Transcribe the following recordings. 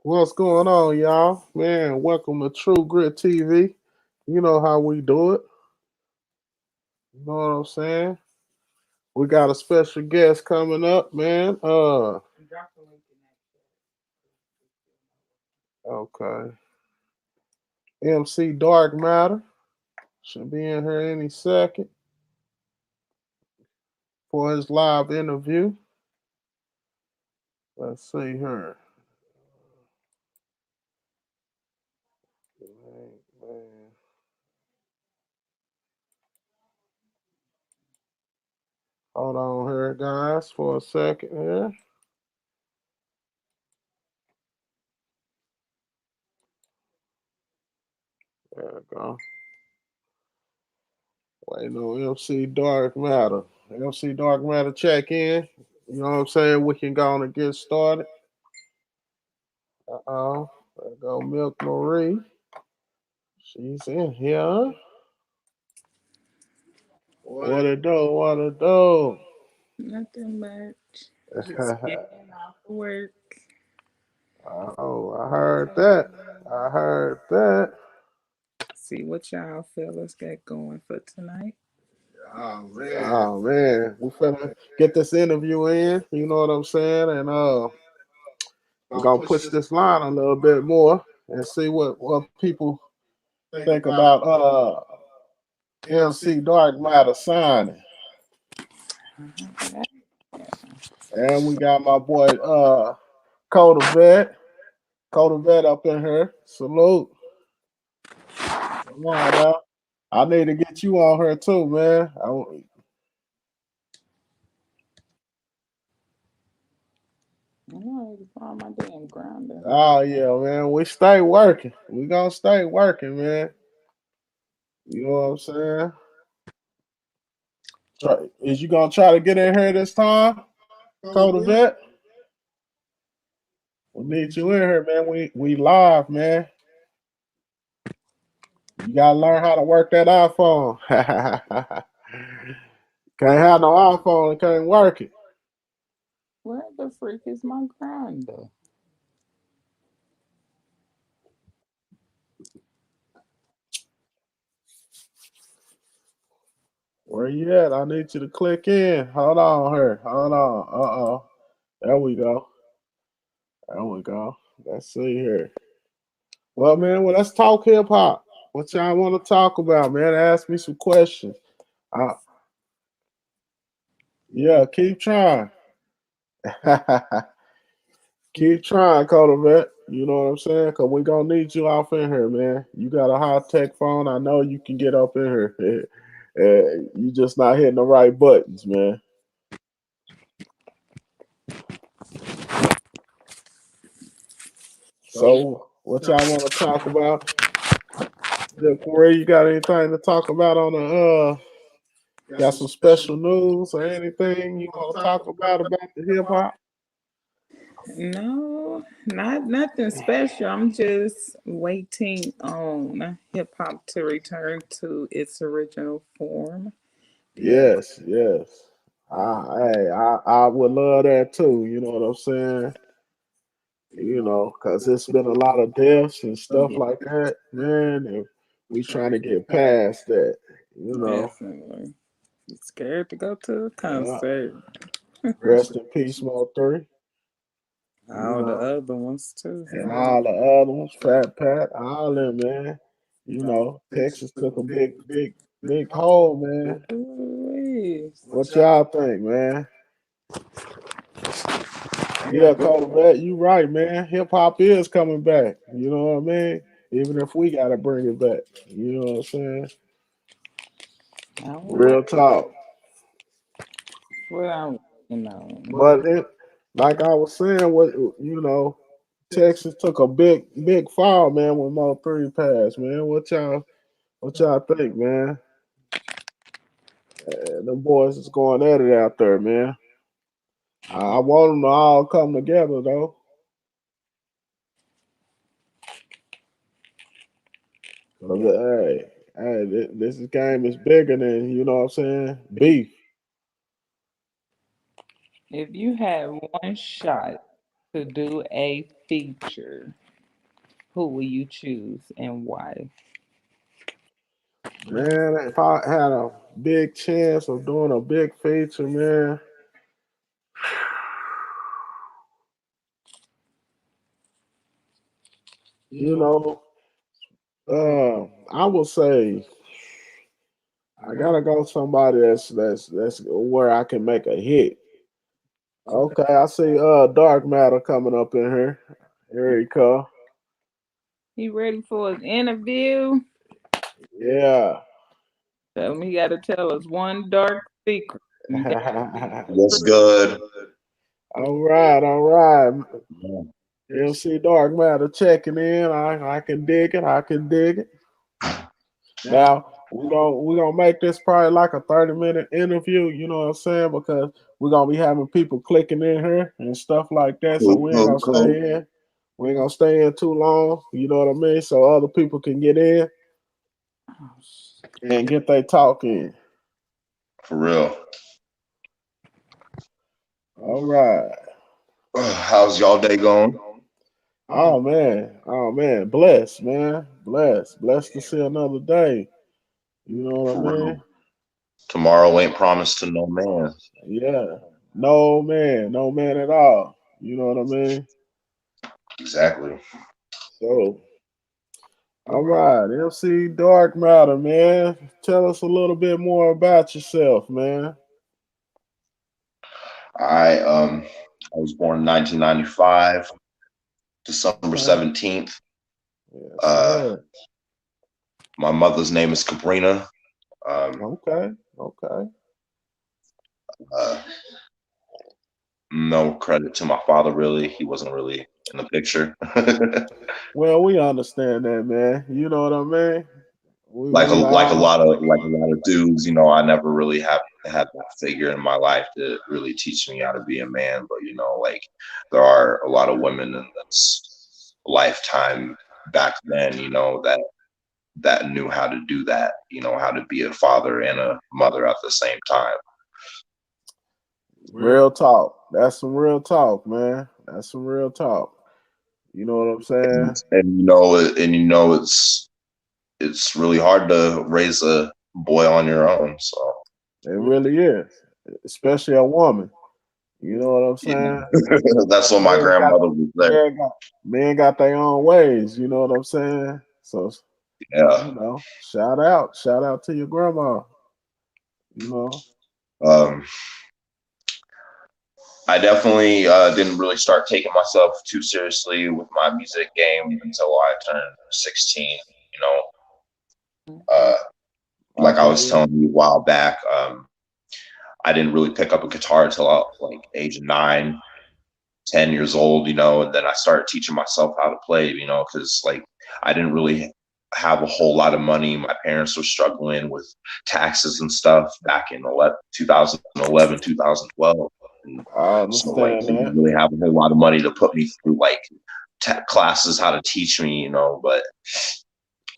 What's going on, y'all? Man, welcome to TrueGrit TV. You know how we do it. You know what I'm saying? We got a special guest coming up, man. Okay. M.C Dark Matter should be in here any second for his live interview. Let's see here. Man. Hold on here, guys, for a second here. There we go. Waiting on MC Dark Matter. MC Dark Matter check in. You know what I'm saying? We can go on and get started. Uh-oh. There go Milk Marie. She's in here. What it do? What it do? Nothing much. Just getting off work. Oh, I heard that. I heard that. See what y'all fellas got going for tonight. Oh man, we finna get this interview in. You know what I'm saying? And we're gonna push this line a little bit more and see what people think about MC Dark Matter signing. And we got my boy Coda Vet. Coda Vet up in here. Salute. Come on now. I need to get you on here too, man. I need to find my damn grinder. Oh yeah, man. We stay working. We gonna stay working, man. You know what I'm saying? Is you gonna try to get in here this time, Coda Vet? We need you in here, man. We live, man. You gotta learn how to work that iPhone. Can't have no iPhone and can't work it. Where the freak is my grinder? Where you at? I need you to click in. Hold on here. Hold on. Uh-oh. There we go. There we go. Let's see here. Let's talk hip hop. What y'all want to talk about, man? Ask me some questions. Uh, yeah, keep trying. Keep trying, Coda. You know what I'm saying? Because we going to need you off in here, man. You got a high tech phone. I know you can get up in here. You just not hitting the right buttons, man. So, what y'all want to talk about? Corey, you got anything to talk about on the got some special news or anything you want to talk about the hip hop? No, not nothing special. I'm just waiting on hip hop to return to its original form. Because Yes, yes. I would love that too. You know what I'm saying? You know, because it's been a lot of deaths and stuff like that, man. And we trying to get past that. You know, definitely scared to go to a uh, concert. rest in peace, Mo 3. You All the know, other ones too. and all the other ones, Fat Pat, all them, man. You know, Texas took a big hole, man. Ooh-wee. What y'all think, man? Yeah, Colbert, you right, man. Hip hop is coming back. You know what I mean? Even if we gotta bring it back. You know what I'm saying? I would like Real talk. what I'm waiting on. But like I was saying, Texas took a big fall, man, when Mo 3 passed, man. What y'all think, man? Them boys is going at it out there, man. I want them to all come together though. 'Cause, this game is bigger than, you know what I'm saying, beef. If you had one shot to do a feature, who will you choose and why? Man, if I had a big chance of doing a big feature, man, you know, I would say I gotta go somebody that's where I can make a hit. Okay, I see Dark Matter coming up in here. Here he come. He ready for his interview? Yeah. So he got to tell us one dark secret. You got to be What's super. good? All right, all right. Yeah. M.C Dark Matter checking in. I can dig it. I can dig it. Now we gonna make this probably like a 30-minute interview. You know what I'm saying? Because we're gonna be having people clicking in here and stuff like that. So Cool, we ain't cool, gonna cool. stay in. We ain't gonna stay in too long. You know what I mean? So other people can get in Oh, and get their talk in. For real. All right. How's y'all day going? Oh man. Oh man. Blessed, man. Blessed. Blessed to see another day. You know what I For real. mean? Tomorrow ain't promised to no man. Yeah. No man. No man at all. You know what I mean? Exactly. So, all right. MC Dark Matter, man. Tell us a little bit more about yourself, man. I was born in 1995, December Okay. 17th. Yes, Uh, sir. my mother's name is Cabrina. Um, Okay. Okay. uh, no credit to my father, really. He wasn't really in the picture. Well, we understand that, man. You know what I mean? like a We like a all lot of like a lot of dudes, I never really have had that figure in my life to really teach me how to be a man. But like there are a lot of women in this lifetime back then, that knew how to do that, how to be a father and a mother at the same time. real talk. That's some real talk, man. That's some real talk. You know what I'm saying? It's really hard to raise a boy on your own. So It really is, especially a woman. You know what I'm yeah, saying? that's what my Men got grandmother was there. men got men got their own ways. You know what I'm saying? So Yeah. shout out to your grandma. You know. Um, I definitely didn't really start taking myself too seriously with my music game until I turned 16. You know, uh, like I Okay. was telling you a while back, I didn't really pick up a guitar until I was like age of 9, 10 years old. And then I started teaching myself how to play. Because like I didn't really have a whole lot of money. My parents were struggling with taxes and stuff back in 2011, 2012. And I so like understand they didn't that. really have a whole lot of money to put me through like tech classes how to teach me, but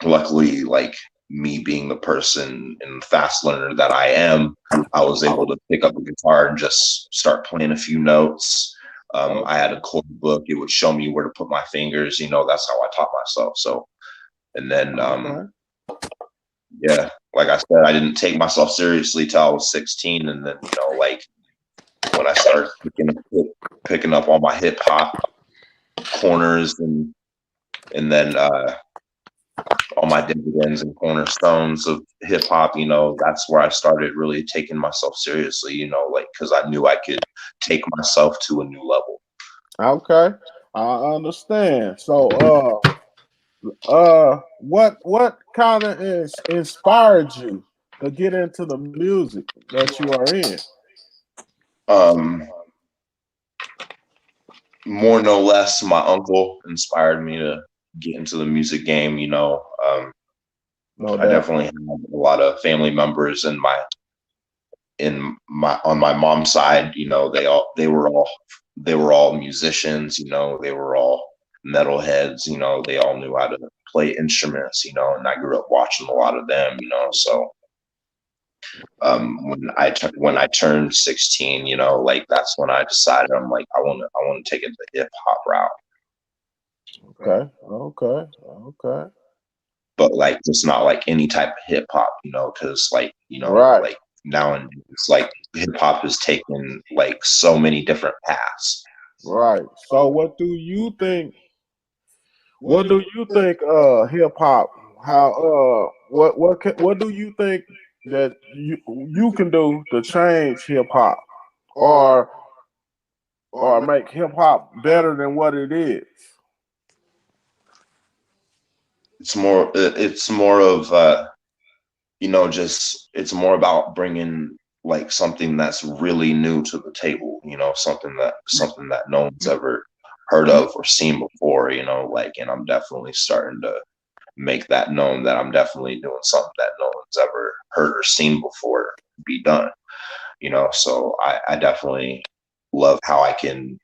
luckily like me being the person and fast learner that I am, I was able to pick up a guitar and just start playing a few notes. I had a Okay. chord book. It would show me where to put my fingers. That's how I taught myself. So, and then, Okay. yeah, like I said, I didn't take myself seriously till I was 16. And then, like when I started picking up all my hip hop corners and then all my dividends and cornerstones of hip hop, that's where I started really taking myself seriously, like because I knew I could take myself to a new level. Okay. I understand. So what kind of inspired you to get into the music that you are in? Um, More no less, my uncle inspired me to get into the music game. No I doubt. definitely have a lot of family members in my on my mom's side. They were all musicians. They were all metalheads. They all knew how to play instruments. And I grew up watching a lot of them. So When I turned 16, like that's when I decided I'm like I want to take it the hip hop route, Okay. Okay. Okay. but like just not like any type of hip hop, because like Right. like now it's like hip hop has taken like so many different paths. Right. So what do you think hip hop how what do you think that you can do to change hip hop or or make hip hop better than what it is? It's more of just it's more about bringing like something that's really new to the table, something that no one's ever heard of or seen before, like, and I'm definitely starting to make that known that I'm definitely doing something that no one's ever heard or seen before be done, so I definitely love how I can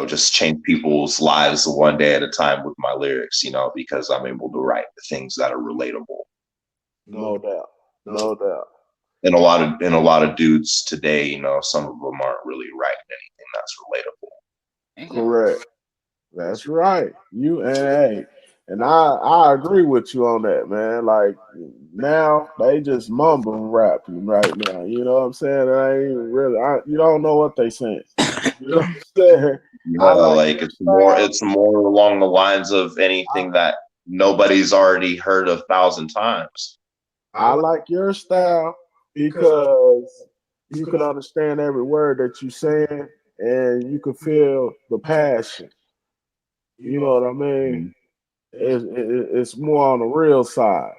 just change people's lives one day at a time with my lyrics, because I'm able to write the things that are relatable. No doubt. No doubt. And a lot of dudes today, some of them aren't really writing anything that's relatable. Correct. That's right. You and hey, and I agree with you on that, man. Like now they just mumble rapping right now. You know what I'm saying? I ain't even really. You don't know what they saying. You know what I'm saying? I Yeah, like like your it's more style. it's more along the lines of I, anything that nobody's already heard 1,000 times. I like your style because you can understand every word that you saying and you can feel the passion. You know what I mean? Mhm. It's more on the real side.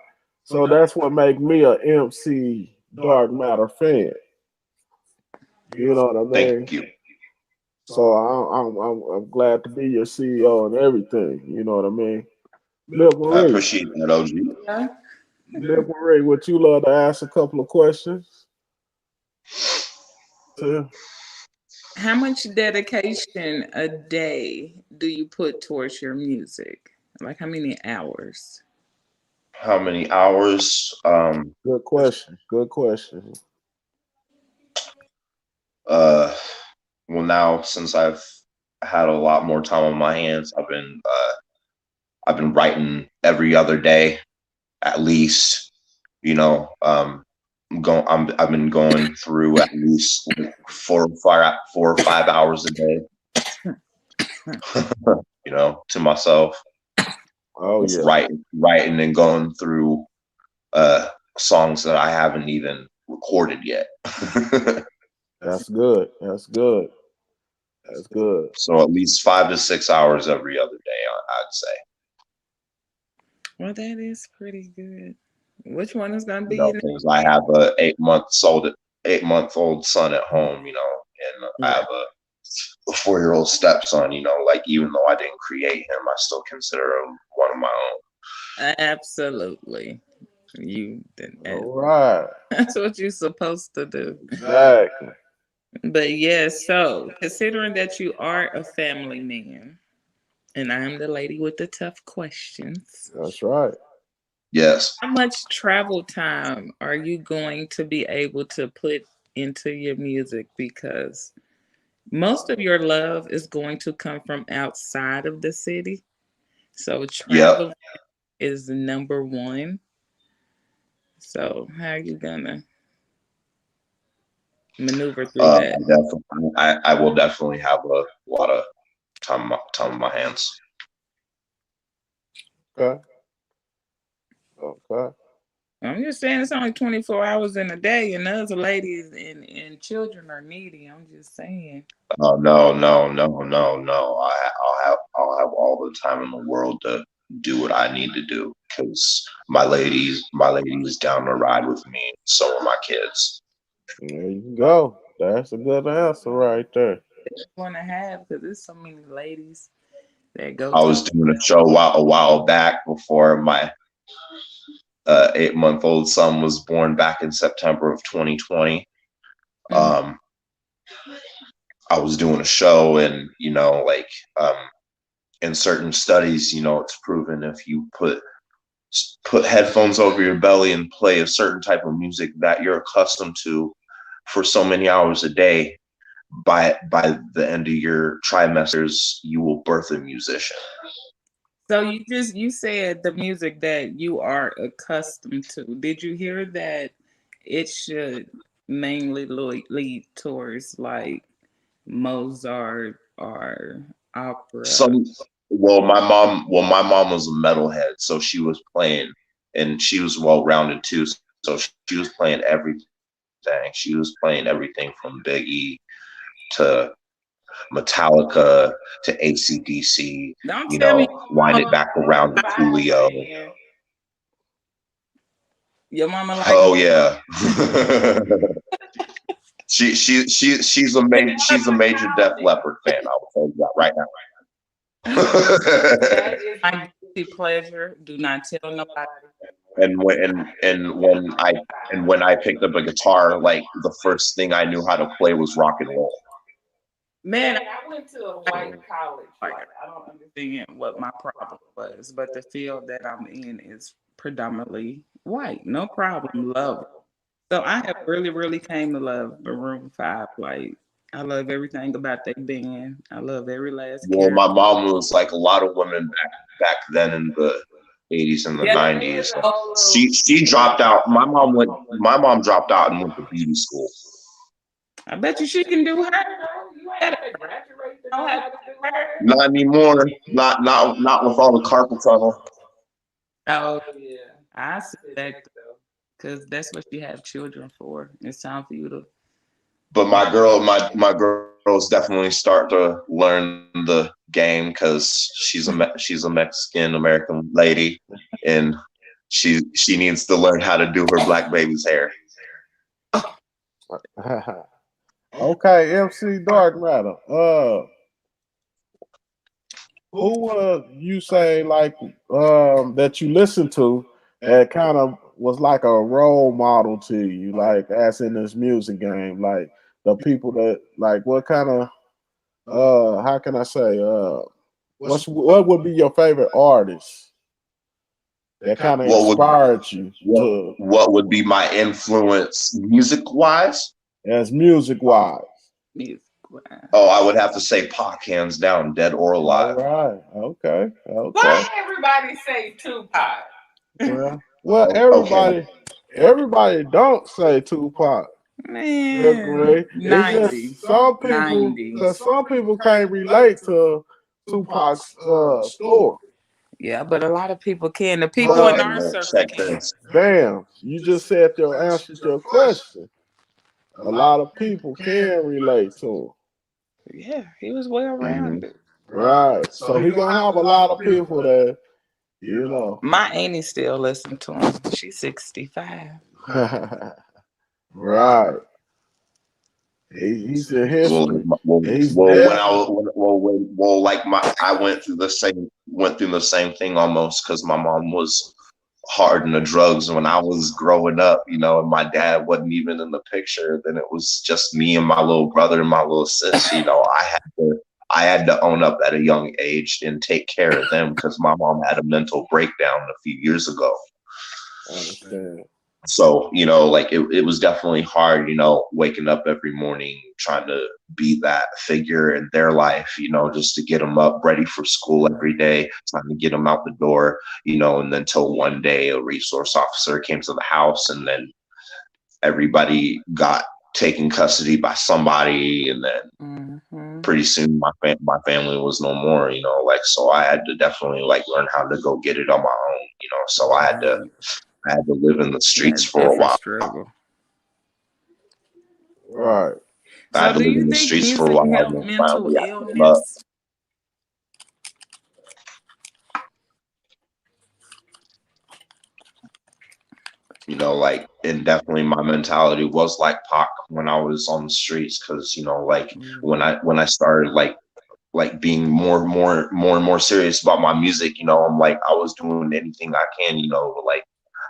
So that's what make me a MC Dark Matter fan. You know what I Thank mean? you. So I'm glad to be your CEO and everything. You know what I mean? Lil I Marie, appreciate that, OG. Yeah. Lil Marie, would you love to ask a couple of questions? To How much dedication a day do you put towards your music? Like how many hours? How many hours? good question. Good question. Uh, well, now since I've had a lot more time on my hands, I've been writing every other day at least. I've been going through at least like 4 or 5 hours a day, to myself, Oh just yeah, writing and going through uh songs that I haven't even recorded yet. that's good. That's good. That's good. So at least 5 to 6 hours every other day, I'd say. Well, that is pretty good. Which one is gonna be your next Because I hit? have a 8-month old son at home, and I Yeah, have a 4-year-old stepson. Like even though I didn't create him, I still consider him one of my own. absolutely. You All right. that's what you're supposed to do. Exactly. But yes, so considering that you are a family man, and I'm the lady with the tough questions, That's right. Yes. how much travel time are you going to be able to put into your music? Because most of your love is going to come from outside of the city. So Yep. travel is number one. So how are you gonna maneuver through that? I will definitely have a lot of time on my hands. Okay. Okay. I'm just saying it's only 24 hours in a day, and those ladies and children are needy. I'm just saying. Oh no, no, no, no, no. I'll have all the time in the world to do what I need to do because my lady is down to ride with me. So are my kids. There you go. That's a good answer right there. Want to have because there's so many ladies that go I to. was doing a show a while back before my 8-month-old son was born back in September of 2020. Mhm. Um, I was doing a show, and like in certain studies, it's proven if you put put headphones over your belly and play a certain type of music that you're accustomed to for so many hours a day, by the end of your trimesters, you will birth a musician. So you said the music that you are accustomed to. Did you hear that it should mainly lead towards like Mozart or opera? Some my mom was a metalhead, so she was playing, and she was well rounded too. So she was playing everything. She was playing everything from Biggie to Metallica to AC/DC, Don't tell me wind it back around to Coolio. Your mama like Oh yeah. she's a major Def Leppard fan. I will tell you that right now. that is my guilty pleasure. Do not tell nobody. and when I picked up a guitar, like the first thing I knew how to play was rock and roll. Man, I went to a white college. Like, I don't understand what my problem was, but the field that I'm in is predominantly white. No problem, love it. So I have really, really came to love Maroon 5. Like, I love everything about their band. I love every last Well, character. my mom was like a lot of women back then in the 80s and the 90s. She dropped out. My mom dropped out and went to beauty school. I bet you she can do her. Not anymore. Not with all the carpal tunnel. Oh yeah, I suspect though, because that's what you have children for. It's time for you to. But my girls definitely start to learn the game, because she's a Mexican American lady, and she needs to learn how to do her black baby's hair. Okay, MC Dark Matter. Who would you say like that you listen to that kind of was like a role model to you, like as in this music game, like the people that like what kind of how can I say what would be your favorite artist that kind of inspired you to What would be my influence music wise? as music wise? Oh, I would have to say Pac, hands down, dead or alive. All right. Okay. Why everybody say Tupac? Well, everybody don't say Tupac. Man, It's just some people, because some people can't relate to Tupac's story. Yeah, but a lot of people can. The people in our circle can. Damn, you just said your answer to your question. A lot of people can relate to him. Yeah, he was well rounded. Right. So he gonna have a lot of people that, you know. My auntie still listen to him. She's 65. Right. He's in history. I went through the same thing almost, because my mom was hard in the drugs when I was growing up, and my dad wasn't even in the picture. Then it was just me and my little brother and my little sis. I had to own up at a young age and take care of them, because my mom had a mental breakdown a few years ago. I understand. So, like it was definitely hard, waking up every morning, trying to be that figure in their life, just to get them up ready for school every day, trying to get them out the door, and then till one day a resource officer came to the house, and then everybody got taken custody by somebody. And then pretty soon my family was no more, so I had to definitely learn how to go get it on my own, so I had to live in the streets for a while. Struggle. Right. I had to live in the streets for a while. Mental illness? And definitely my mentality was like Pac when I was on the streets, because when I started being more and more serious about my music, I'm like, I was doing anything I can,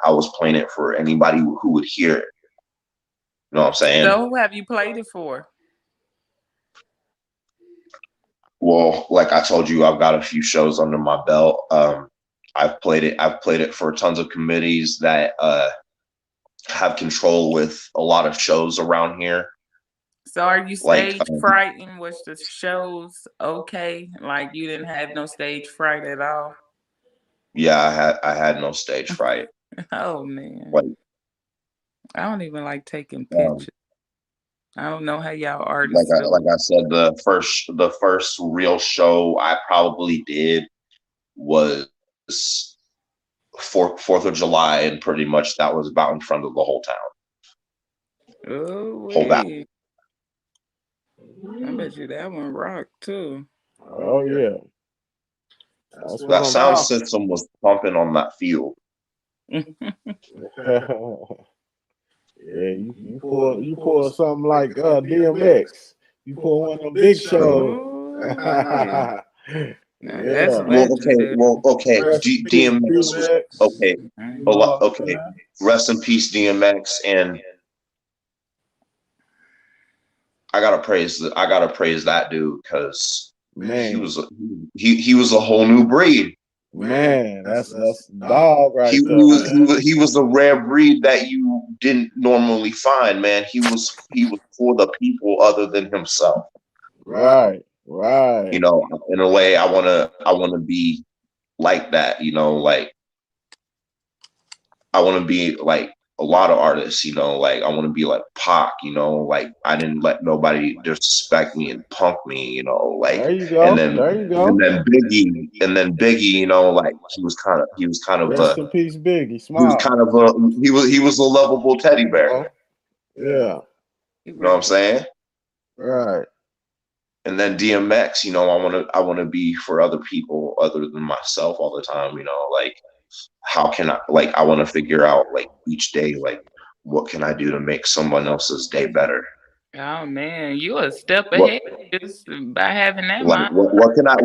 I was playing it for anybody who would hear it. You know what I'm saying? So who have you played it for? Well, like I told you, I've got a few shows under my belt. I've played it. I've played it for tons of committees that have control with a lot of shows around here. So are you Like, stage frightened? Was the shows okay? Like you didn't have no stage fright at all? yeah, I had no stage fright. Oh man. Like, I don't even like taking um, pictures. I don't know how y'all artists like do I said, the first real show I probably did was Fourth of July, and pretty much that was about in front of the whole town, it. Oh whole valley. wait. I bet you that one rocked too. Oh yeah, that's what That I'm sound talking. system was pumping on that field. Yeah, you pull something like DMX. You pull one of them big shows. Oh wait. Yeah. Now that's Well, legendary. okay. Rest in peace, DMX was DMX. okay. I A You know lot. what I'm Okay, saying? rest in peace, DMX. And I gotta praise that dude because he Man, was he was a whole new breed. man, that's dog He, right he there, was he man. was he was a rare breed that you didn't normally find, man. He was for the people other than himself. Right, right. In a way, I wanna be like that. Like I want to be like a lot of artists. Like I want to be like Pac. Like I didn't let nobody disrespect me and punk me. Like There you and go. then There you and go. then Biggie. Like he was kind of Rest in peace, Biggie. he was Smile. kind of a he was a lovable teddy bear. Oh, yeah. You know what I'm saying? Right. And then DMX, I want to be for other people other than myself all the time. Like how can I want to figure out like each day, like what can I do to make someone else's day better? Oh man, you a step What ahead just by having that like mind. what can I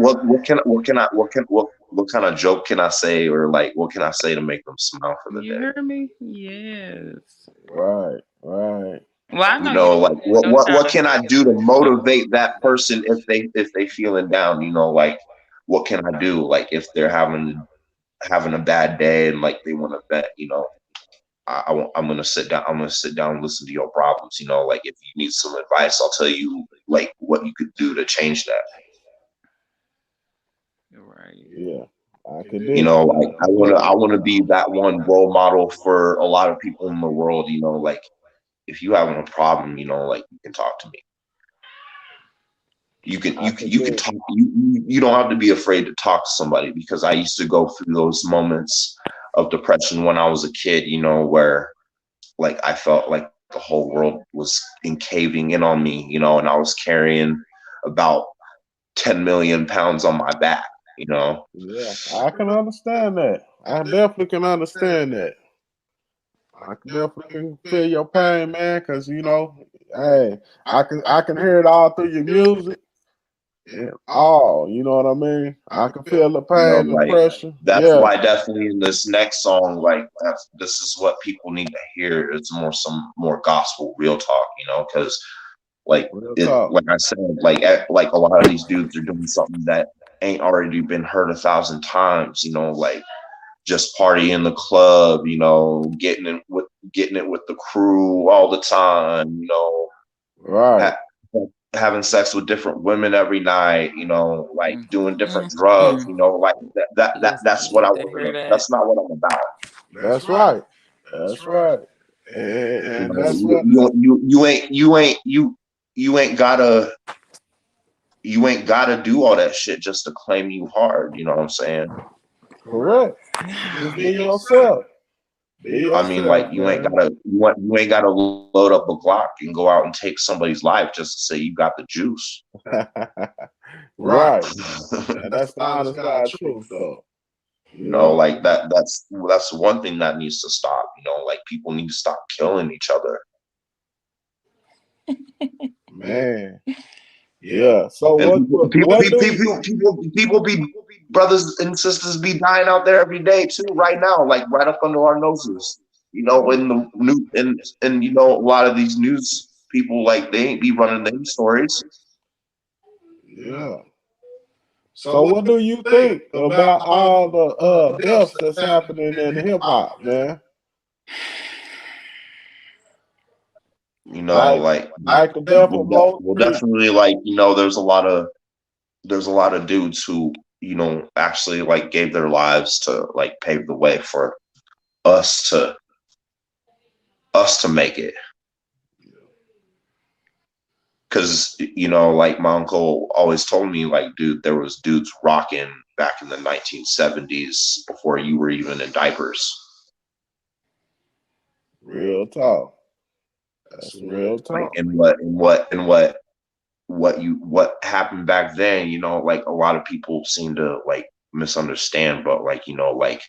what kind of joke can I say, or like what can I say to make them smile for the You day? hear me? Yes. Right. Right. Well, I know you Like no what time. can I do to motivate that person if they feeling down? Like what can I do? Like if they're having a bad day and like they want to vent, I'm gonna sit down. I'm gonna sit down and listen to your problems. Like if you need some advice, I'll tell you like what you could do to change that. Right. Yeah. I could dig it. Like I could dig I it. wanna be that one role model for a lot of people in the world. Like if you having a problem, like you can talk to me. You can I you can could you can dig talk. You don't have to be afraid to talk to somebody, because I used to go through those moments of depression when I was a kid. Where like I felt like the whole world was caving in on me, and I was carrying about 10 million pounds on my back, Yeah, I can understand that. I definitely can understand that. I can definitely can feel your pain, man, because hey, I can hear it all through your music. And all, you know what I mean? I can feel the pain, the like pressure. that's Yeah, why definitely in this next song, like this is what people need to hear. It's some more gospel real talk, because like real it, talk. like I said, like a lot of these dudes are doing something that ain't already been heard 1,000 times, like just party in the club, getting it with the crew all the time, Right. ha- having sex with different women every night, like Mm, doing different mm, drugs, mm. like Yes, I that's what I need to want hear to. that. That's not what I'm about. That's right. That's right. And that's what. You ain't gotta do all that shit just to claim you hard. You know what I'm saying? Correct. Just be yourself. Be I mean, yourself, like man. you ain't gotta load up a Glock and go out and take somebody's life just to say you got the juice. Right. And that's the honest God truth, though. Like that's one thing that needs to stop. Like people need to stop killing each other. Man. Yeah. So And what do you? people be brothers and sisters be dying out there every day too, right now, like right up under our noses. In the new and a lot of these news people, like they ain't be running them stories. Yeah. So what do you think about all the deaths that's happening in hip hop, man? You know, Like the death of Mo. well, definitely, like, you know, there's a lot of dudes who, you know, actually like gave their lives to like pave the way for us to make it. Because, you know, like my uncle always told me, like, dude, there was dudes rocking back in the 1970s before you were even in diapers. Real talk. That's real talk. And what happened back then, you know, like a lot of people seem to like misunderstand, but like, you know, like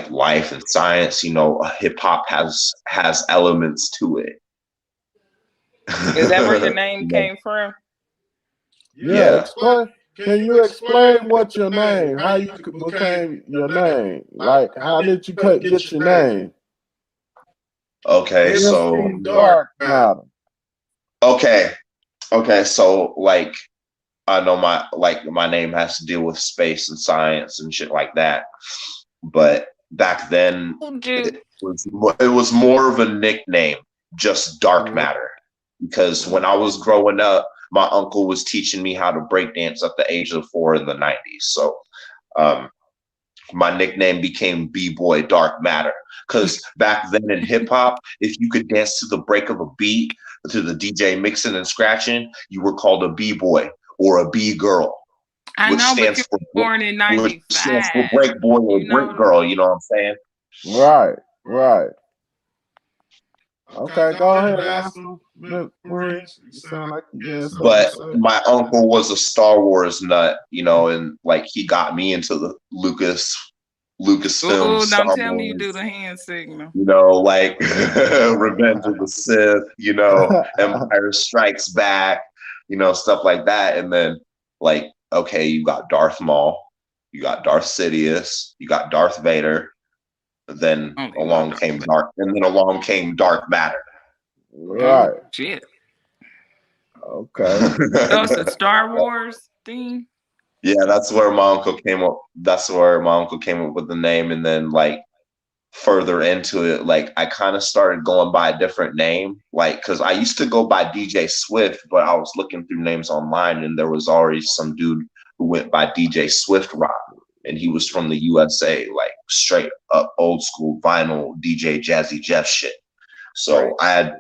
life and science, you know, hip hop has elements to it. Is that where your name came from? Yeah. Explain. Can you explain what your name? How you became your name? Like, how did you get your name? Okay, so Dark Matter. Okay, so like I know my name has to deal with space and science and shit like that, but back then it was more of a nickname, just Dark Matter, because when I was growing up, my uncle was teaching me how to break dance at the age of 4 in the 90s. So my nickname became B-Boy Dark Matter, because back then in hip hop, if you could dance to the break of a beat, to the DJ mixing and scratching, you were called a B-Boy or a B-Girl. I know, but you were born in 95. Which stands for break boy or break girl, you know what I'm saying? Right. Okay, go ahead, Master. Prince. You sound like but my uncle was a Star Wars nut, you know, and like he got me into the Lucasfilm. Don't tell me you do the hand signal. You know, like Revenge of the Sith, you know, Empire Strikes Back, you know, stuff like that. And then like, okay, you got Darth Maul, you got Darth Sidious, you got Darth Vader. Then along came Dark Matter. Right. Oh, shit. Okay. So it's a Star Wars theme. Yeah, that's where my uncle came up. That's where my uncle came up with the name, and then like further into it, like I kind of started going by a different name, like because I used to go by DJ Swift, but I was looking through names online, and there was already some dude who went by DJ Swift Rock. And he was from the USA, like straight up old school vinyl DJ Jazzy Jeff shit. So I had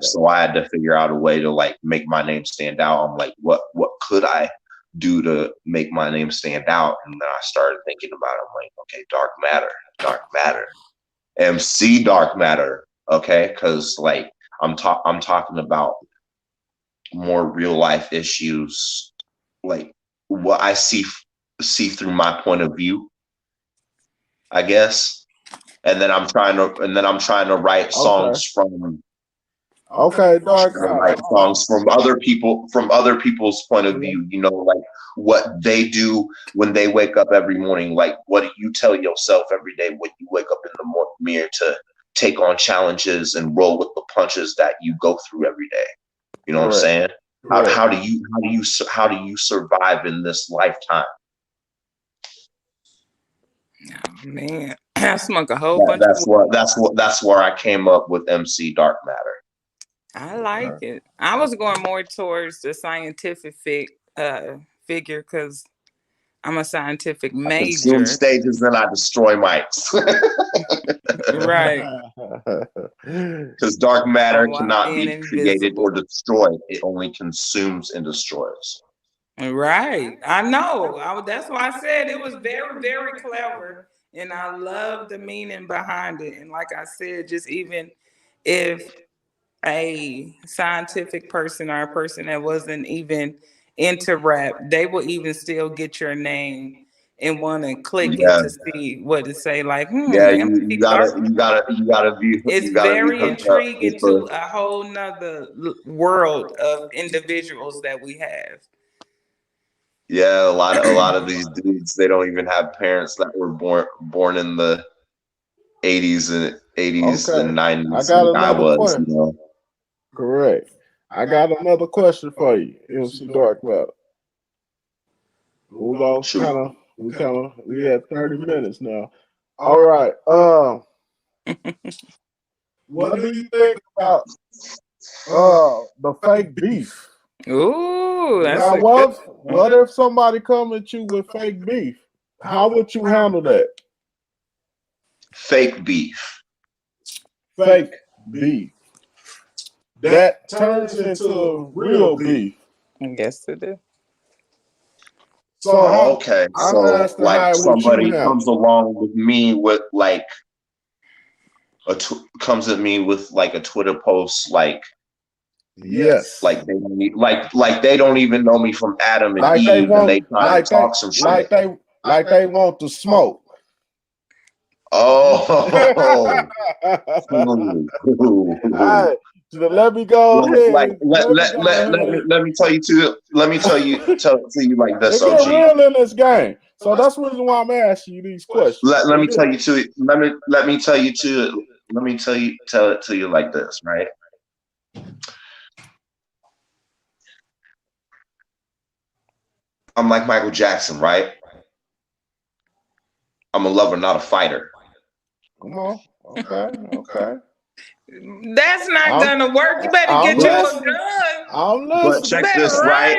to figure out a way to like make my name stand out. I'm like, what could I do to make my name stand out? And then I started thinking about it. I'm like, okay, Dark Matter, MC Dark Matter. Okay, because like I'm talking about more real life issues, like what I see through my point of view, I guess. And then I'm trying to write songs from Dark write songs from other people's point of view, you know, like what they do when they wake up every morning. Like what do you tell yourself every day when you wake up in the mirror to take on challenges and roll with the punches that you go through every day? You know what I'm saying? How do you survive in this lifetime? Oh, man, I smoke a whole bunch. That's where I came up with MC Dark Matter. I like it. I was going more towards the scientific figure because I'm a scientific major. I consume stages and I destroy mics. Right. Because dark matter cannot be created or destroyed. It only consumes and destroys. Right. I know. That's why I said it was very, very clever. And I love the meaning behind it. And like I said, just even if a scientific person or a person that wasn't even into rap, they will even still get your name and want to click it to see what to say. Like, yeah, you gotta be. It's very intriguing to a whole nother world of individuals that we have. Yeah, a lot of these dudes, they don't even have parents that were born in the 80s and 90s. I got another question. You know? Correct. I got another question for you, MC Dark Matter. We had 30 minutes now. All right. What do you think about the fake beef? Ooh, that's Now, a good what if somebody come at you with fake beef? How would you handle that? Fake beef. Fake beef. That turns into real beef. Yes, it is. So Oh, okay. I'm So asking like how would you somebody handle? comes along with me with like comes at me with like a Twitter post Yes. like they don't like they don't even know me from Adam and Like they Eve and want they trying to talk some shit. like they want the smoke. Oh, Hey, so let me go like ahead. let me tell you like this, It get OG. real in this game. So that's the reason why I'm asking you these questions. Let me tell you to let me tell you to let me tell it to you like this, right? I'm like Michael Jackson, right? I'm a lover, not a fighter. Come on. Okay. That's not gonna work. You better get you a gun. I'm But listening. check Better this, right?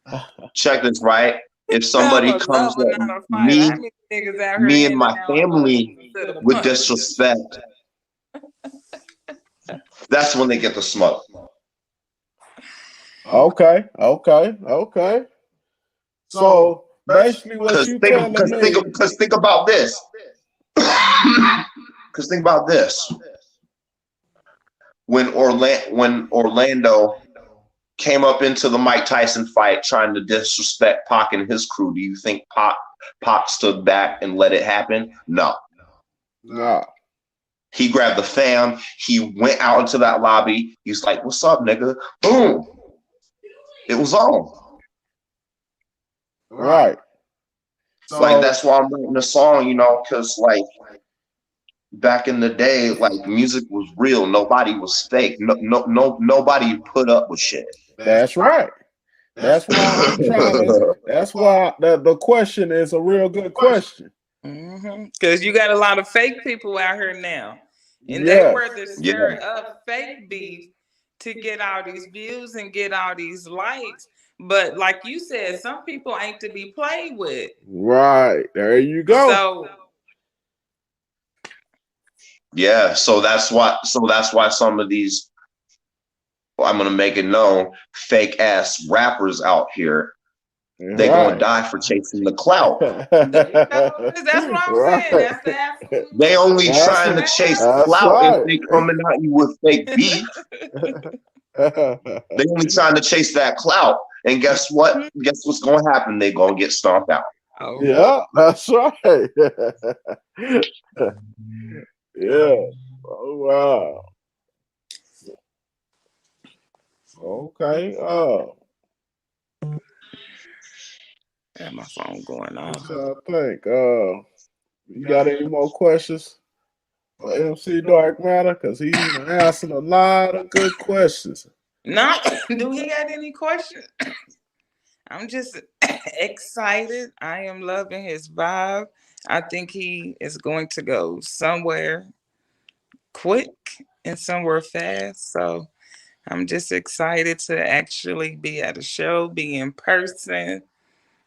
run. Check this, right? If I'm somebody a comes lover, at not a fighter. How many niggas out here me and handing my out hugs family instead of with punches? disrespect, that's when they get the smoke. Okay. So basically, what you telling me? Because think about this. Because think about this. When Orlando came up into the Mike Tyson fight trying to disrespect Pac and his crew, do you think Pac stood back and let it happen? No. No. He grabbed the fam. He went out into that lobby. He's like, "What's up, nigga?" Boom. It was on. Right. Like that's why I'm writing the song, you know, because like back in the day, like music was real. Nobody was fake. Nobody put up with shit. That's right. That's why I'm trying to. That's why the question is a real good question. Because you got a lot of fake people out here now, and they were to stir up fake beef to get all these views and get all these likes. But like you said, some people ain't to be played with. Right. There you go. So yeah, so that's why some of these, I'm gonna make it known, fake ass rappers out here, they gonna die for chasing the clout. That's what I'm saying. That's the absolute. They only trying to chase clout if they coming at you with fake beef. They only trying to chase that clout, and guess what? Guess what's gonna happen? They gonna get stomped out. Oh. Yeah, that's right. Yeah. Oh wow. Okay. Yeah, my phone going off. I think. You got any more questions for MC Dark Matter? Because he's asking a lot of good questions. No, do he got any questions? I'm just excited. I am loving his vibe. I think he is going to go somewhere quick and somewhere fast. So I'm just excited to actually be at a show, be in person.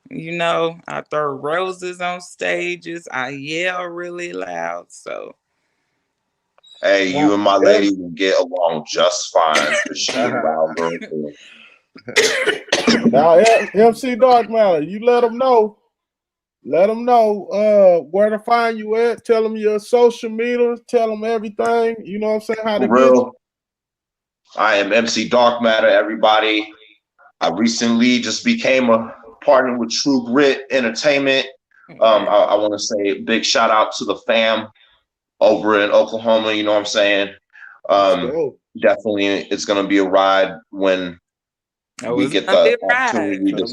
You know, I throw roses on stages. I yell really loud. So hey, you and my lady will get along just fine because she a loud girl too. Now, MC Dark Matter, you let them know. Let them know where to find you at. Tell them your social media. Tell them everything. You know what I'm saying? How to get you. I am MC Dark Matter, everybody. I recently just became a partner with TrueGrit Entertainment. I want to say a big shout out to the fam over in Oklahoma. You know what I'm saying? Definitely, it's going to be a ride when we get the opportunity to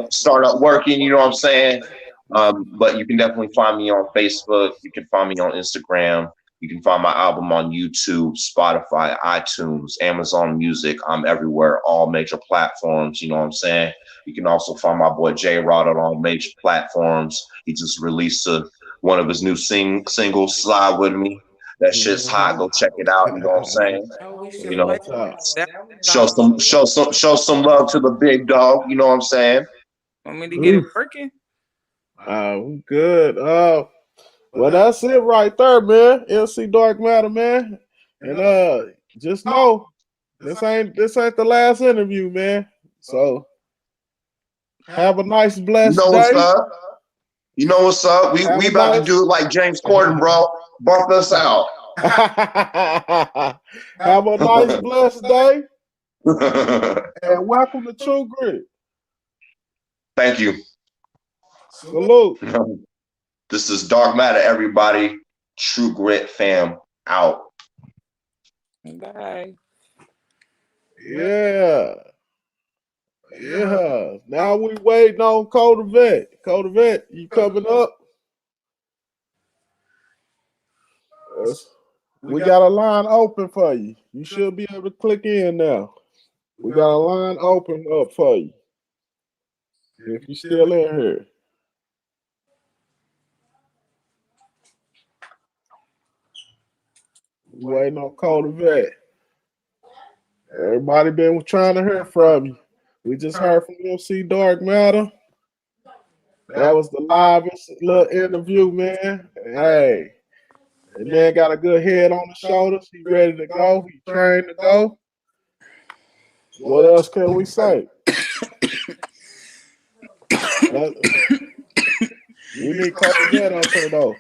start up working. You know what I'm saying? But you can definitely find me on Facebook. You can find me on Instagram. You can find my album on YouTube, Spotify, iTunes, Amazon Music. I'm everywhere, all major platforms. You know what I'm saying? You can also find my boy J Rod on all major platforms. He just released one of his new singles, Slide With Me. That shit's hot. Go check it out. You know what I'm saying? Oh, we You should know, play What's up? that. show some love to the big dog. You know what I'm saying? Want me to get it Oof. working? We good. Well, that's it right there, man. MC Dark Matter, man. And just know this ain't the last interview, man. So have a nice, You blessed know what's day. up? You know what's up? Have We a about to nice. do it like James Corden, bro. Bump us out. Have a nice, blessed day, and welcome to True Grit. Thank you. Salute. This is Dark Matter, everybody. True Grit fam out. Bye. Yeah. Yeah. Now we waiting on Coda Vet. Coda Vet, you coming up? We got a line open for you. You should be able to click in now. We got a line open up for you. If you're still in here. Waiting on Coda Vet. Everybody been trying to hear from you. We just heard from M.C Dark Matter. That was the livest little interview, man. Hey, the man got a good head on his shoulders. He ready to go. He trained to go. What else can we say? We need Coda Vet up here, though.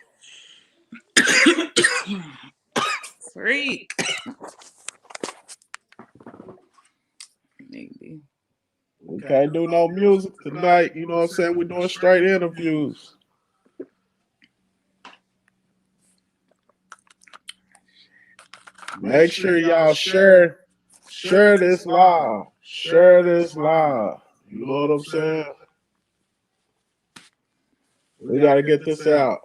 Freak. Maybe. We can't do no music tonight. You know what I'm saying? We're doing straight interviews. Make sure y'all share this live. Share this live. You know what I'm saying? We got to get this out.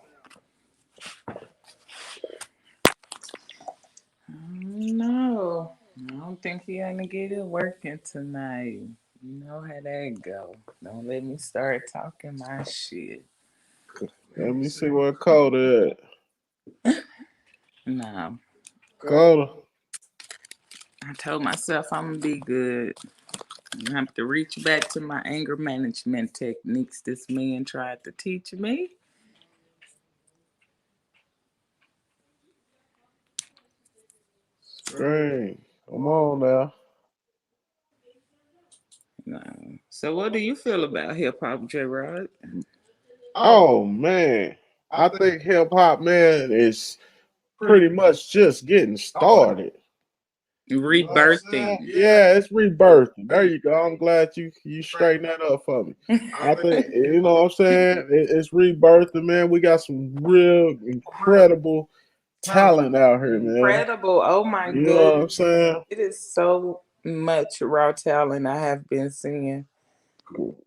No, I don't think he gonna get it working tonight. You know how that go. Don't let me start talking my shit. Let me see what Coda is. Nah, Coda. I told myself I'm gonna be good. I have to reach back to my anger management techniques this man tried to teach me. Scream. Come on now. No. So, what do you feel about hip hop, J Rod? Oh man. I think hip hop, man, is pretty much just getting started. You know what I'm saying? Rebirthing. Yeah, it's rebirthing. There you go. I'm glad you straightened that up for me. I think you know what I'm saying. It's rebirthing, man. We got some real incredible talent out here, man. Incredible. Oh my You know what I'm goodness. saying, It is so much raw talent I have been seeing.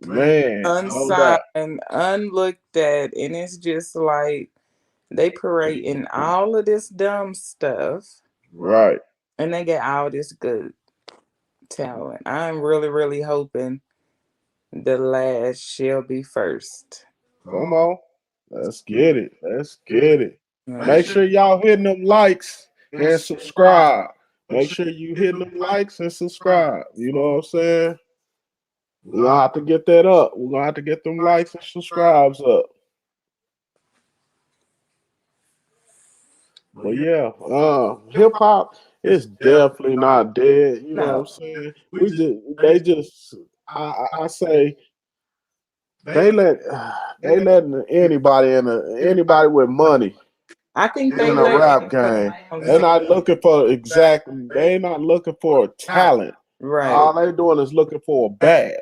man? No Unsigned, doubt. unlooked at, and it's just like they parade in all of this dumb stuff Right. and they get all this good talent. I'm really, really hoping the last shall be first. Come on. Let's get it. Let's get it. Like, Make sure y'all hitting them likes and subscribe. Make sure you hitting them likes and subscribe. You know what I'm saying? We're gonna have to get that up. We're gonna have to get them likes and subscribes up. But yeah, hip hop is definitely not dead. You know what I'm no, saying? I say they let they letting anybody with money I think they in the let rap game. They're not looking for exactly. They not looking for talent. right. All they doing is looking for a bag,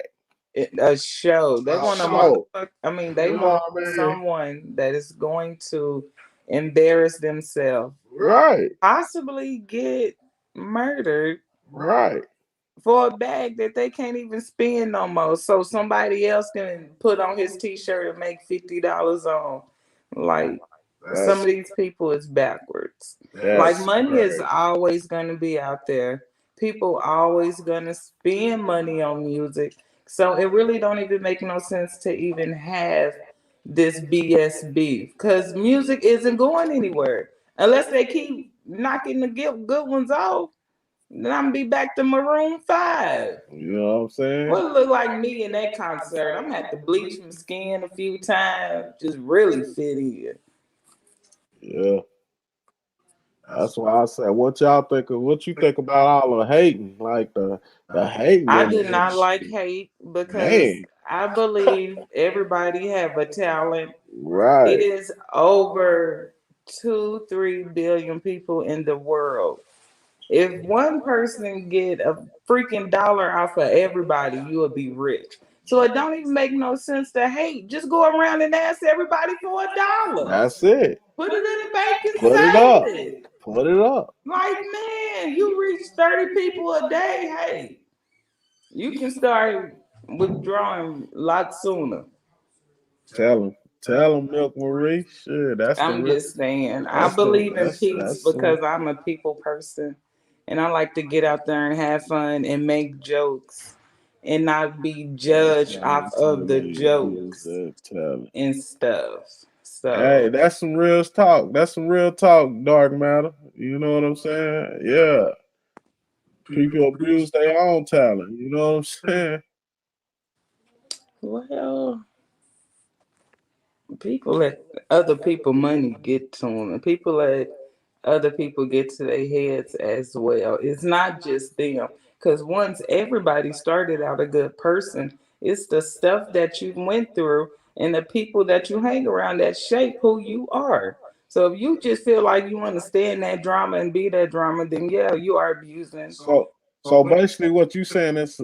A show. They a want a show. motherfucker. I mean, they You know want what I mean? someone that is going to embarrass themselves, Right, possibly get murdered right. for a bag that they can't even spend no more. So somebody else can put on his t-shirt and make $50 on. Like, Some of That's these people is backwards. Like that's money is crazy. always going to be out there. People always going to spend money on music. So it really don't even make no sense to even have this BS beef because music isn't going anywhere unless they keep knocking the good ones off. Then I'm gonna be back to Maroon 5. You know what I'm saying? What it look like me in that concert? I'm gonna have to bleach my skin a few times, just really fit in. Yeah. That's why I said, what y'all think of what you think about all the hating, like the hating I in do the not like industry. hate because Man, I believe everybody have a talent. It right. is over 2-3 billion people in the world. If one person get a freaking dollar off of everybody, you will be rich. So it don't even make no sense to hate. Just go around and ask everybody for $1. That's it. Put it in the bank and Put it save up. it. Put it up. Like, man, you reach 30 people a day. Hey, you can start withdrawing a lot sooner. Tell them. Tell them, Milk Marie. Sure, that's the I'm real. just saying, I That's the believe in peace that's some. because I'm a people person and I like to get out there and have fun and make jokes and not be That's judged what off I'm of telling the you. Use jokes that talent. and stuff. Hey, So, that's some real talk. That's some real talk, Dark Matter. You know what I'm saying? Yeah. People abuse their own talent. You know what I'm saying? well, people let other people money get to them, and people let other people get to their heads as well. It's not just them, because once everybody started out a good person, it's the stuff that you went through and the people that you hang around that shape who you are. So if you just feel like you want to stay in that drama and be that drama, then yeah, you are abusing. So basically, what you saying is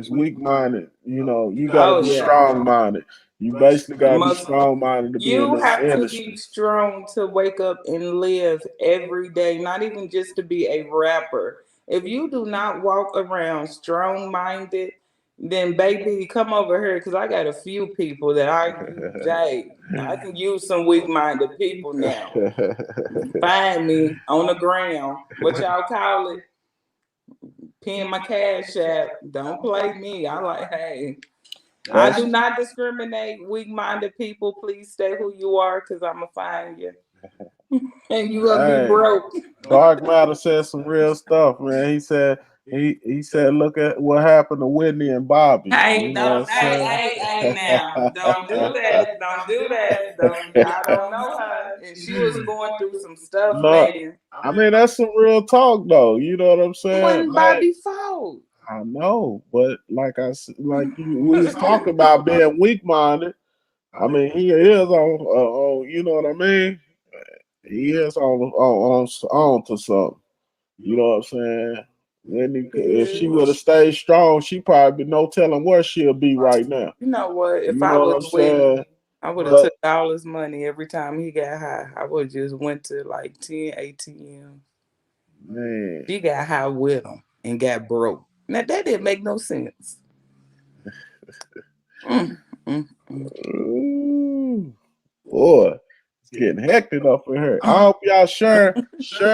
weak minded. You know, you got to Oh be yeah. strong minded. You basically got to be Most strong minded to be in you this have to be industry. strong to wake up and live every day, not even just to be a rapper. If you do not walk around strong minded, then baby, come over here because I got a few people that I can use some weak minded people now. Find me on the ground. What y'all call it? Pin my cash app. Don't play me. I like, hey, I That's do not discriminate. Weak minded people, please stay who you are because I'm going to find you. And you going to be hey. broke. Dark Matter said some real stuff, man. He said, look at what happened to Whitney and Bobby. Hey, You know what don't, I'm hey, saying? hey, hey, now. Don't do that. Don't do that. Don't, y'all don't know her. And she was going through some stuff, No, man. I mean that's some real talk though. You know what I'm It saying, wasn't man? Bobby's fault. I know, but we was talking about being weak minded. I mean, he is on, you know what I mean? He is on to something. You know what I'm saying? If she would have stayed strong, she probably no telling where she'll be right now. You know what? If You I know was what I'm Whitney, saying? I would have But took all his money every time he got high. I would have just went to like 10 ATM. man, She got high with him and got broke. Now that didn't make no sense. Mm, mm, ooh, boy, it's getting hectic up in here. I mm. hope y'all share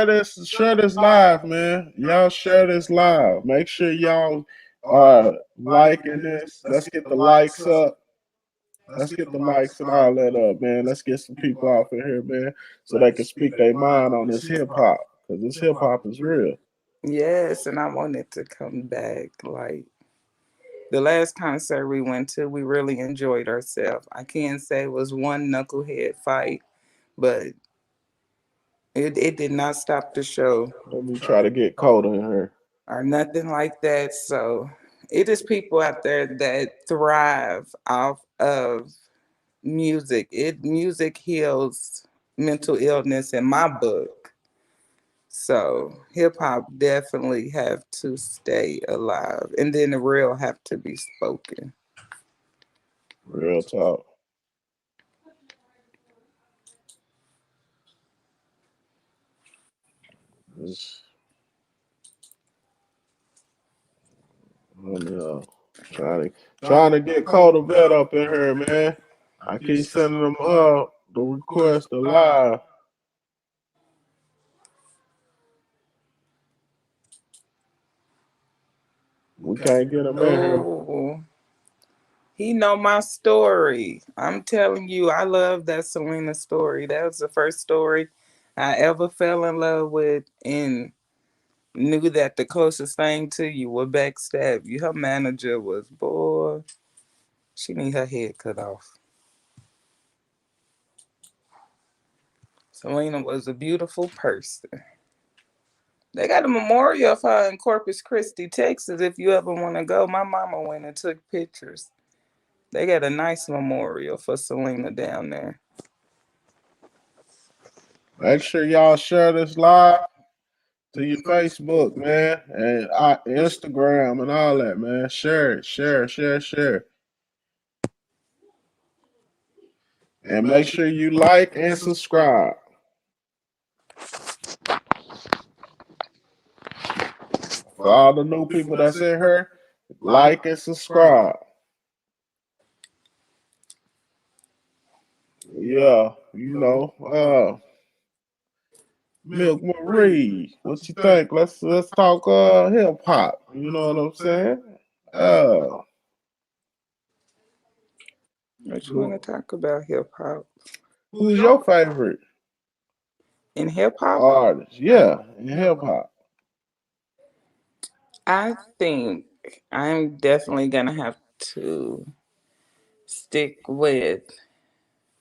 this live, man. Y'all share this live. Make sure y'all are liking this. Let's get the likes up. Let's get the likes and all that up, man. Let's get some people off in here, man, so they can speak their mind on this hip hop. Because this hip hop is real. Yes, and I wanted to come back. Like the last concert we went to, we really enjoyed ourselves. I can't say it was one knucklehead fight, but it did not stop the show Let me try to get Coda in here. or nothing like that. So it is people out there that thrive off of music. Music heals mental illness in my book. So hip hop definitely have to stay alive, and then the real have to be spoken. Real talk. It's, let me, trying to get Coda vet up in here, man. I keep sending them the request to live. We can't get them in here. Oh, he know my story. I'm telling you, I love that Selena story. That was the first story I ever fell in love with and knew that the closest thing to you would backstab you. Her manager was, boy, she need her head cut off. Selena was a beautiful person. They got a memorial of her in Corpus Christi, Texas. If you ever want to go, my mama went and took pictures. They got a nice memorial for Selena down there. Make sure y'all share this live to your Facebook, man, and Instagram and all that, man. Share it, share. And make sure you like and subscribe. For all the new people that's in here, like and subscribe. Yeah, Milk Marie, what you think? Let's talk hip hop. You know what I'm saying? Uh, What you want to who, talk about hip hop? who's your favorite In hip hop, artist? Yeah, in hip hop. I think I'm definitely gonna have to stick with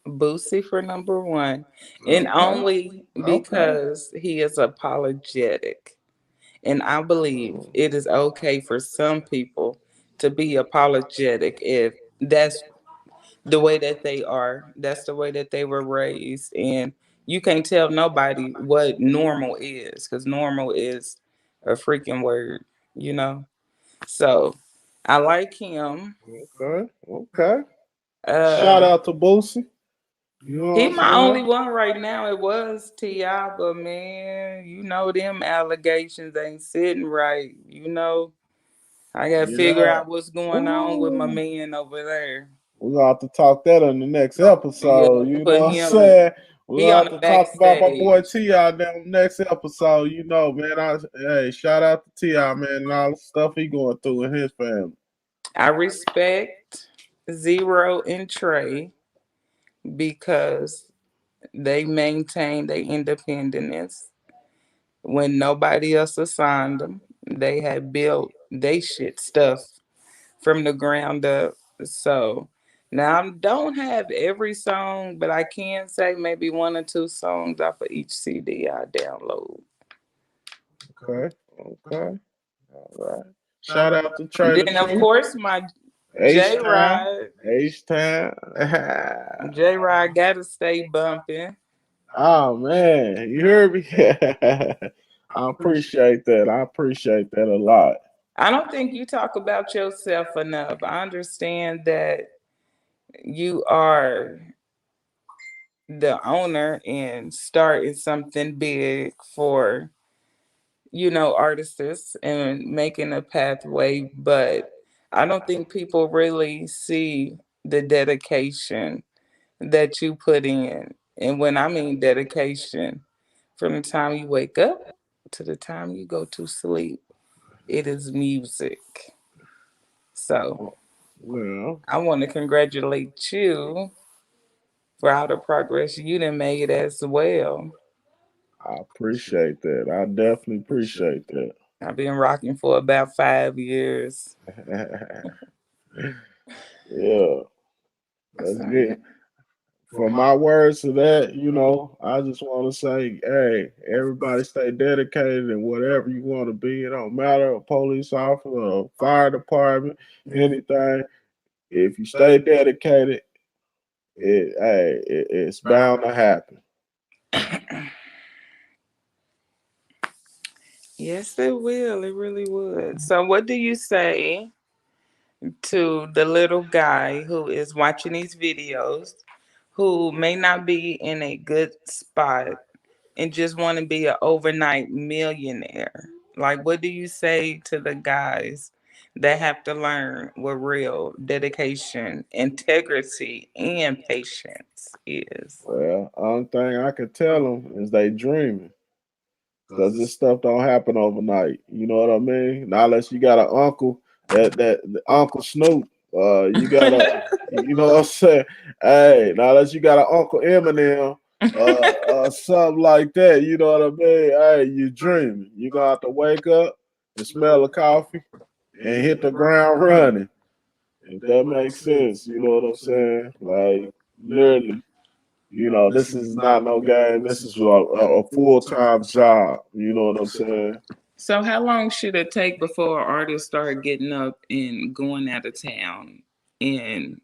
Boosie for number one, and Okay, only okay. because he is apologetic. And I believe it is okay for some people to be apologetic if that's the way that they are. That's the way that they were raised. And you can't tell nobody what normal is because normal is a freaking word, you know? So I like him. Okay. Shout Uh, out to Boosie. You know he what I'm my only saying? one right now. It was T.I., but man, you know them allegations ain't sitting right. You know, I gotta figure Yeah. out what's going on with my Ooh. man over there. We're gonna have to talk that on the next Yeah, episode. You know put what I'm him. saying? We're He gonna on have the to talk about my boy backstage. T.I. down the next episode. You know, man. Hey, shout out to T.I., man, and all the stuff he going through in his family. I respect Zero and Trey because they maintain their independence when nobody else assigned them. They had built they shit stuff from the ground up. So now I don't have every song, but I can say maybe one or two songs off of each CD I download. Okay. Okay. All right. Shout out to And Trey the then of Truth. course my H J Town. Rod. H Town. J Rod gotta stay bumping. Oh man, you heard me? I appreciate that. I appreciate that a lot. I don't think you talk about yourself enough. I understand that you are the owner and starting something big for, artists and making a pathway, but I don't think people really see the dedication that you put in. And when I mean dedication, from the time you wake up to the time you go to sleep, it is music. So Well, I want to congratulate you for all the progress you done made as well. I appreciate that. I definitely appreciate I've been rocking for about 5 years. that. Yeah, that's So yeah. good. For my words to that, I just want to say, hey, everybody stay dedicated in whatever you want to be. It don't matter, a police officer, a fire department, anything. If you stay dedicated, it's bound to happen. Yes, it will. It really would. So, what do you say to the little guy who is watching these videos, who may not be in a good spot and just want to be an overnight millionaire? Like, what do you say to the guys They have to learn what real dedication, integrity, and patience is. Well, only thing I can tell them is they dreaming. Cause this stuff don't happen overnight. You know what I mean? Not unless you got an uncle that Uncle Snoop. You got a, you know what I'm saying? Hey, now unless you got an Uncle Eminem, something like that. You know what I mean? Hey, you dreaming. You gonna have to wake up and smell the coffee and hit the ground running. If that makes sense, you know what I'm saying? Like literally. You know, this is not no game. This is a full time job. You know what I'm saying? So, how long should it take before artists start getting up and going out of town and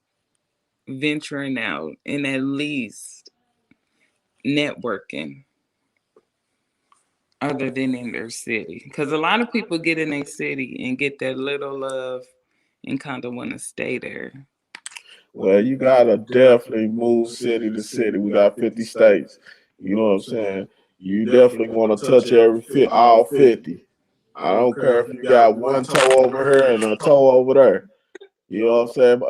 venturing out and at least networking other than in their city? Because a lot of people get in their city and get that little love and kind of want to stay there. Well, you gotta definitely move city to city. We got 50 states. You know what I'm saying? You definitely want to touch all 50. I don't care if you got one toe over here and a toe over there. You know what I'm saying?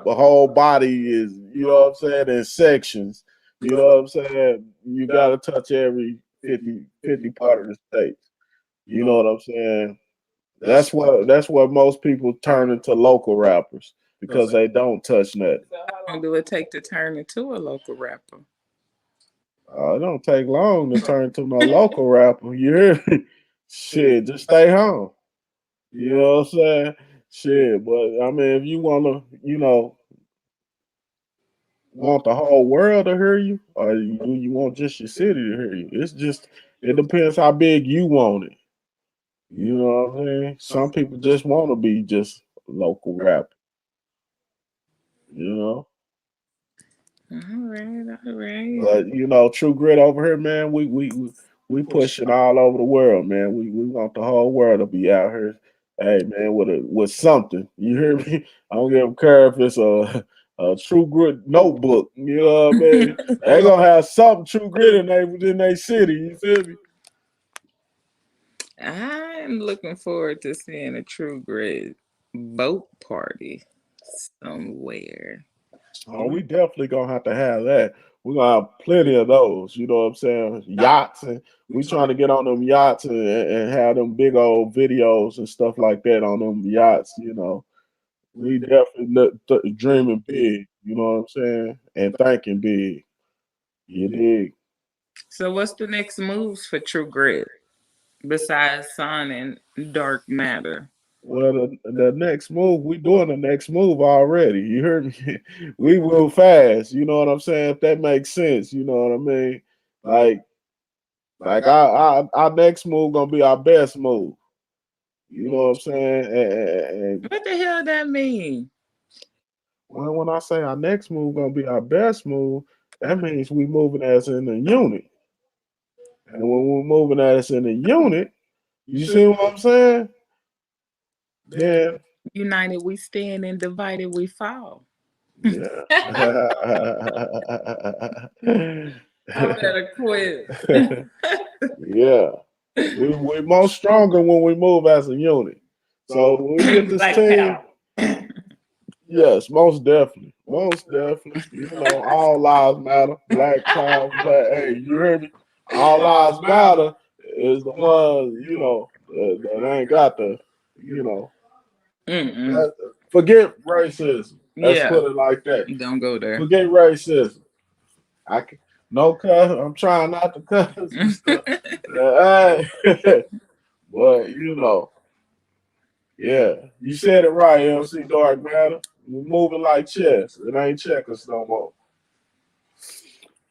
The whole body is, you know what I'm saying, in sections. You know what I'm saying? You got to touch every 50 part of the states. You know what I'm saying? That's what most people turn into local rappers because they don't touch nothing. So, how long do it take to turn into a local rapper? It don't take long to turn to no local rapper. You hear me? Shit, just stay home. You know what I'm saying? Shit, but I mean, if you wanna, want the whole world to hear you, or do you want just your city to hear you? It depends how big you want it. You know what I'm saying? Some people just want to be just local rap. You know. All right, all right. But True Grit over here, man. We pushing all over the world, man. We want the whole world to be out here. Hey, man, with something. You hear me? I don't give a care if it's a True Grit notebook. You know what I mean? They gonna have something True Grit in their city. You feel me? I'm looking forward to seeing a True Grit boat party somewhere. Oh, we definitely gonna have to have that. We're gonna have plenty of those. You know what I'm saying? Yachts, and we trying to get on them yachts and have them big old videos and stuff like that on them yachts. We definitely dreaming big. You know what I'm saying? And thinking big. You dig? So, what's the next moves for True Grit besides signing Dark Matter? Well, the next move, we doing the next move already. You heard me? We move fast. You know what I'm saying? If that makes sense, you know what I mean? Like, our next move gonna be our best move. You know what I'm saying? And What the hell that mean? when I say our next move gonna be our best move, that means we moving as in a unit. And when we're moving as in a unit, you see what I'm saying? Then United we stand and divided we fall. yeah. I better quit. Yeah. We more stronger when we move as a unit. So when we get this Black team, power. yes, most definitely. Most definitely. All lives matter. Black power, black. Hey, you hear me? All lives matter is the ones, that ain't got you know, Mm-mm. that, forget racism. Let's Yeah, put it like that. don't go there. Forget racism. I can, no cuss. I'm trying not to cuss and stuff. Hey, but yeah, you said it right, MC Dark Matter. We're moving like chess. It ain't checkers no more.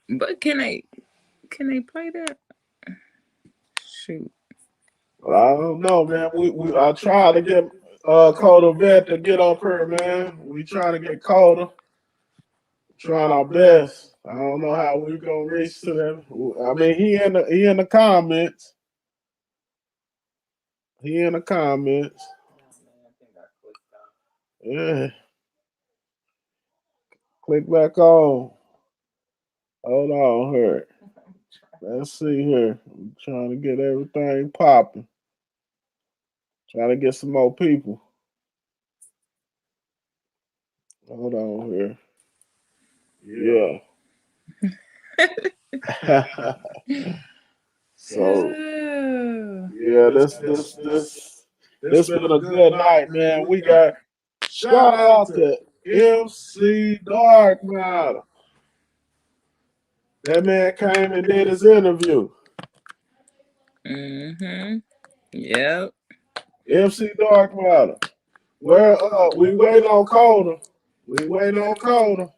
But can they play that? Shoot. I don't know, man. I tried to get Coda Vet to get up here, man. We trying to get Coda. Trying our best. I don't know how we gonna reach to them. I mean, he in the comments. He in the comments. Yeah, click back on. Hold on here. Let's see here. I'm trying to get everything popping. Trying to get some more people. Hold on here. Yeah. So Oh, yeah, this been a good night, man. We got shout out to MC Dark Matter. That man came and did his interview. mm-hmm. Yep. MC Dark Matter. Well, we waiting on Coda. We waiting on Coda.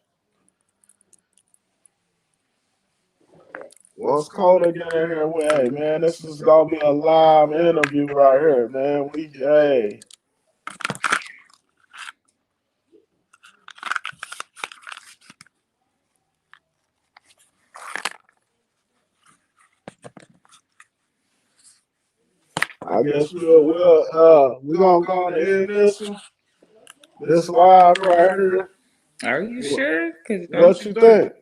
Once Coda get in here, hey man, this is gonna be a live interview right here, man. I guess we gonna go on and end this one. This live right here. Are you sure? Cause What you think?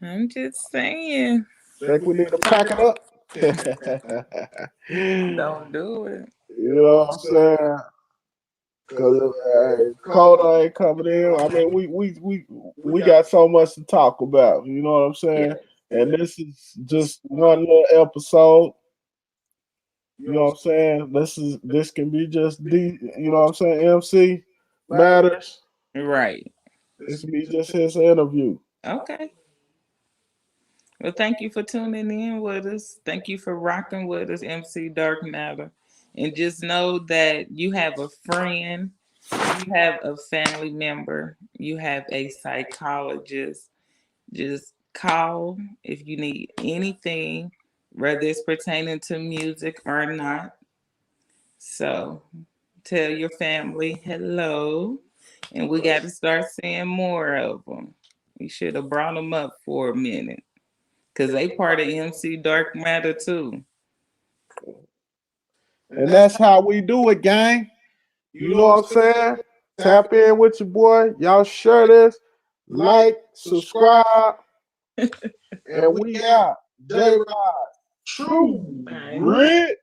I'm just saying. Think we need to pack it up? Don't do it. You know what I'm saying? Cause Coda ain't coming in. I mean, we got so much to talk about. You know what I'm Yeah. saying? And this is just one little episode. You know what I'm saying? This can be just you know what I'm saying? MC Matters. Right. This can be just his interview. Okay. Well, thank you for tuning in with us. Thank you for rocking with us, MC Dark Matter. And just know that you have a friend, you have a family member, you have a psychologist. Just call if you need anything, whether it's pertaining to music or not. So tell your family hello. And we got to start seeing more of them. We should have brought them up for a minute. Because they part of MC Dark Matter too. And that's how we do it, gang. You know what I'm saying? Tap in with your boy. Y'all share this. Like, subscribe, and we out. J Rod. True Bye. Grit.